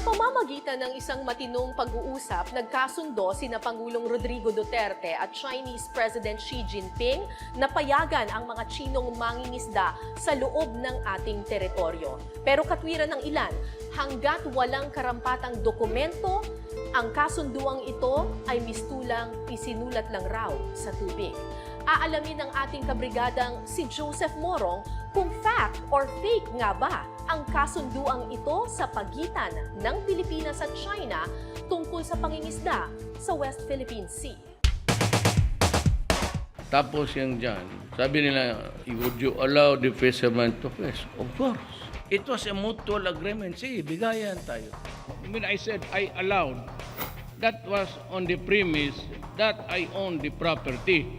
pamamagitan ng isang matinong pag-uusap, nagkasundo sina Pangulong Rodrigo Duterte at Chinese President Xi Jinping na payagan ang mga Tsinong mangingisda sa loob ng ating teritoryo. Pero katwiran ng ilan, hanggat walang karampatang dokumento, ang kasunduang ito ay mistulang isinulat lang raw sa tubig. Aalamin ng ating kabrigadang si Joseph Morong kung fact or fake nga ba ang kasunduang ito sa pagitan ng Pilipinas at China tungkol sa pangingisda sa West Philippine Sea. Tapos yung dyan, sabi nila, would you allow the fisherman to fish? Of course. It was a mutual agreement. Sige, bigayan tayo. When I said I allowed, that was on the premise that I own the property.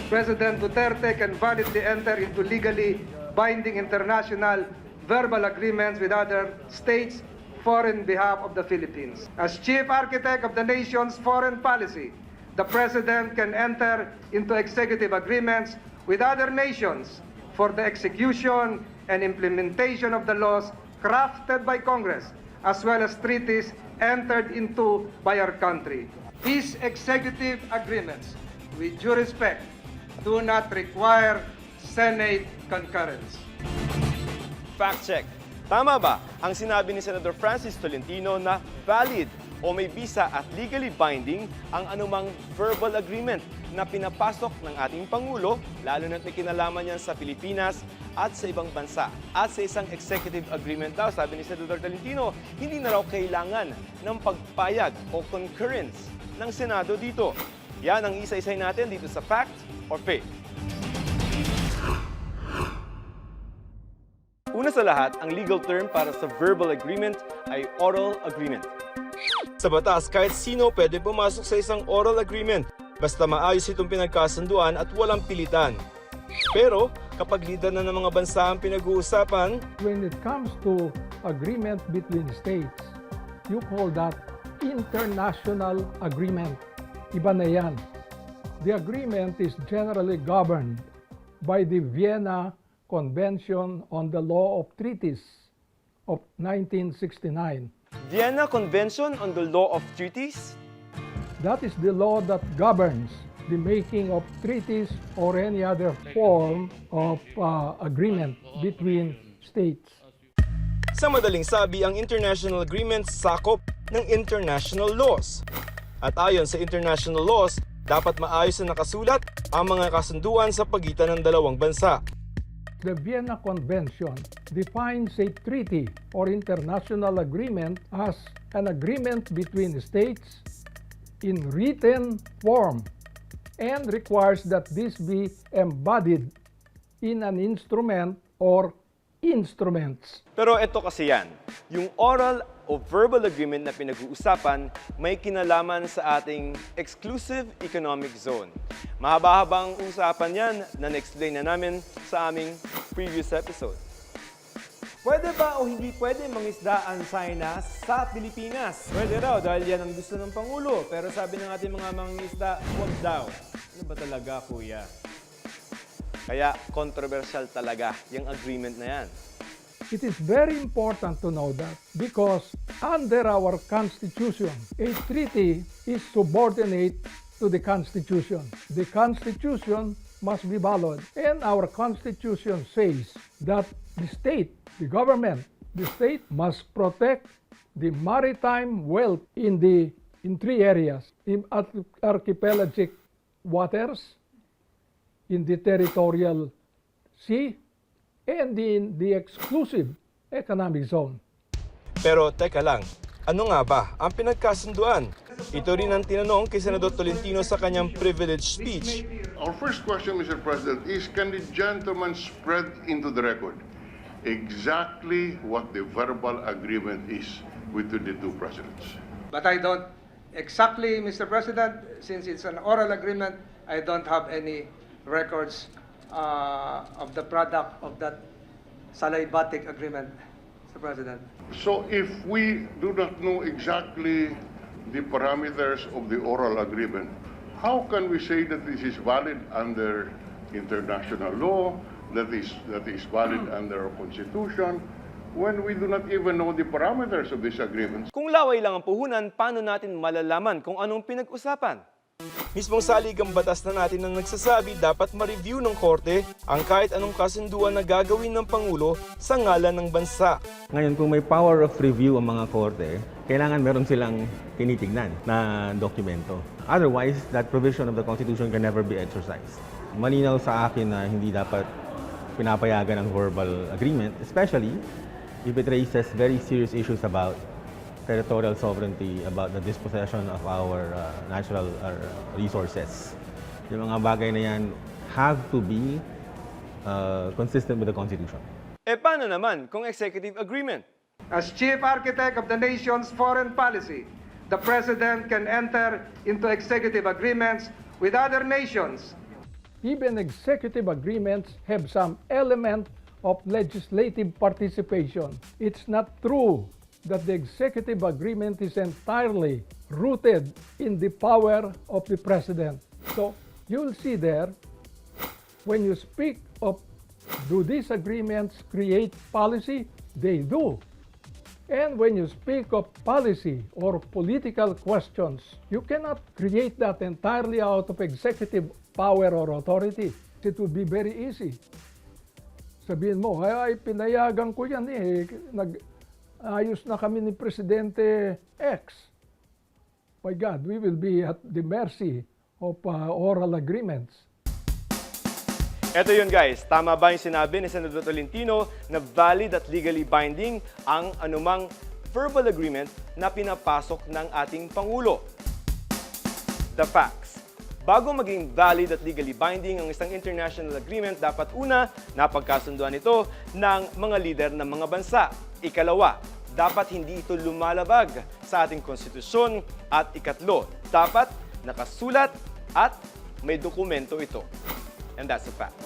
President Duterte can validly enter into legally binding international verbal agreements with other states for in behalf of the Philippines. As chief architect of the nation's foreign policy, the President can enter into executive agreements with other nations for the execution and implementation of the laws crafted by Congress, as well as treaties entered into by our country. These executive agreements, with due respect, do not require Senate concurrence. Fact check. Tama ba ang sinabi ni Senator Francis Tolentino na valid o may bisa at legally binding ang anumang verbal agreement na pinapasok ng ating Pangulo, lalo na't may kinalaman yan sa Pilipinas at sa ibang bansa? At sa isang executive agreement daw, sabi ni Senator Tolentino, hindi na raw kailangan ng pagpayag o concurrence ng Senado dito. Yan ang isa-isay natin dito sa Fact or Fake. Una sa lahat, ang legal term para sa verbal agreement ay oral agreement. Sa batas, kahit sino pwede pumasok sa isang oral agreement basta maayos itong pinagkasunduan at walang pilitan. Pero kapag lider na ng mga bansa ang pinag-uusapan, when it comes to agreement between states, you call that international agreement. Iba na yan. The agreement is generally governed by the Vienna Convention on the Law of Treaties of 1969. Vienna Convention on the Law of Treaties? That is the law that governs the making of treaties or any other form of agreement between states. Sa madaling sabi, ang international agreements sakop ng international laws. At ayon sa international laws, dapat maayos na nakasulat ang mga kasunduan sa pagitan ng dalawang bansa. The Vienna Convention defines a treaty or international agreement as an agreement between states in written form and requires that this be embodied in an instrument or instruments. Pero ito kasi yan, yung oral o verbal agreement na pinag-uusapan may kinalaman sa ating exclusive economic zone. Mahaba-habang usapan yan na na-explain na namin sa aming previous episode. Pwede ba o hindi pwede mangisda ang China sa Pilipinas? Pwede raw dahil yan ang gusto ng Pangulo. Pero sabi ng ating mga mangingisda, huwag daw. Ano ba talaga, kuya? Kaya controversial talaga yung agreement na yan. It is very important to know that because under our Constitution, a treaty is subordinate to the Constitution. The Constitution must be valid. And our Constitution says that the state, the government, the state must protect the maritime wealth in three areas: in archipelagic waters, in the territorial sea, and in the exclusive economic zone. Pero teka lang, ano nga ba ang pinagkasunduan? Ito rin ang tinanong kay Senador Tolentino sa kanyang privilege speech. Our first question, Mr. President, is can the gentleman spread into the record exactly what the verbal agreement is between the two presidents? But I don't exactly, Mr. President, since it's an oral agreement, I don't have any records of the product of that salivatic agreement, Mr. President. So if we do not know exactly the parameters of the oral agreement, how can we say that this is valid under international law, that is valid under our Constitution? when we do not even know the parameters of these agreements? Kung laway lang ang puhunan, paano natin malalaman kung anong pinag-usapan? Mismong saligang batas na natin ang nagsasabi dapat ma-review ng korte ang kahit anong kasunduan na gagawin ng Pangulo sa ngalan ng bansa. Ngayon, kung may power of review ang mga korte, kailangan meron silang tinitignan na dokumento. Otherwise, that provision of the Constitution can never be exercised. Malinaw sa akin na hindi dapat pinapayagan ang verbal agreement, especially if it raises very serious issues about territorial sovereignty, about the dispossession of our natural resources. Yung mga bagay na yan have to be consistent with the Constitution. Paano naman kung executive agreement? As chief architect of the nation's foreign policy, the President can enter into executive agreements with other nations. Even executive agreements have some element of legislative participation. It's not true that the executive agreement is entirely rooted in the power of the President. So, you'll see there, when you speak of do these agreements create policy? They do. And when you speak of policy or political questions, you cannot create that entirely out of executive power or authority. It would be very easy. Sabihin mo, ay pinayagan ko yan ayos na kami ni Presidente X. My God, we will be at the mercy of oral agreements. Eto yun guys, tama ba yung sinabi ni Senator Tolentino na valid at legally binding ang anumang verbal agreement na pinapasok ng ating Pangulo? The facts. Bago maging valid at legally binding ang isang international agreement, dapat una, napagkasunduan ito ng mga lider ng mga bansa. Ikalawa, dapat hindi ito lumalabag sa ating konstitusyon. At ikatlo, dapat nakasulat at may dokumento ito. And that's a fact.